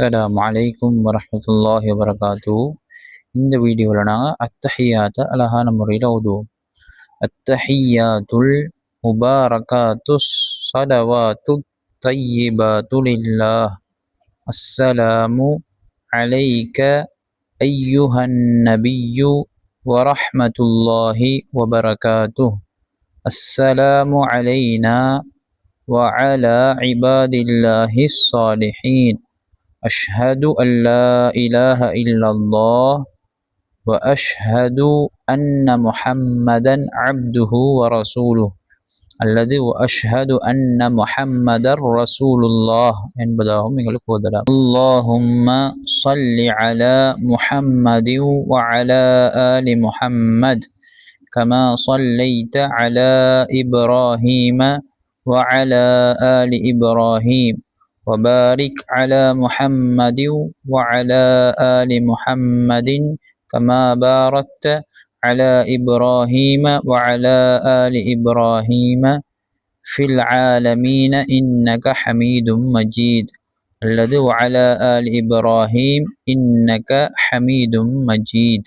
அஸ்ஸலாமு அலைக்கும் வரஹ்மத்துல்லாஹி வபரகாத்துஹு. இந்த வீடியோவில் நாங்கள் அத்தஹியாத்தை அழகான முறையில் ஓதுவோம். அத்தஹியாத்துல் முபாரகாத்துஸ் ஸலவாத்துத் தய்யிபாத்து லில்லாஹ். அஸ்ஸலாமு அலைக்க அய்யுஹன் நபிய்யு வரஹ்மத்துல்லாஹி வபரகாத்துஹு. அஸ்ஸலாமு அலைனா وعلى عباد الله الصالحين. أشهد أن لا إله إلا الله وأشهد أن محمدا عبده ورسوله الذي وأشهد أن محمدا رسول الله என்பதாகும் எங்களுக்கு ஓதலாம். اللهم صل على محمد وعلى آل محمد كما صليت على إبراهيم وعلى آل إبراهيم وبارك على محمد وعلى آل محمد كما باركت على إبراهيم وعلى آل إبراهيم في العالمين إنك حميد مجيد. الذي وعلى آل إبراهيم إنك حميد مجيد.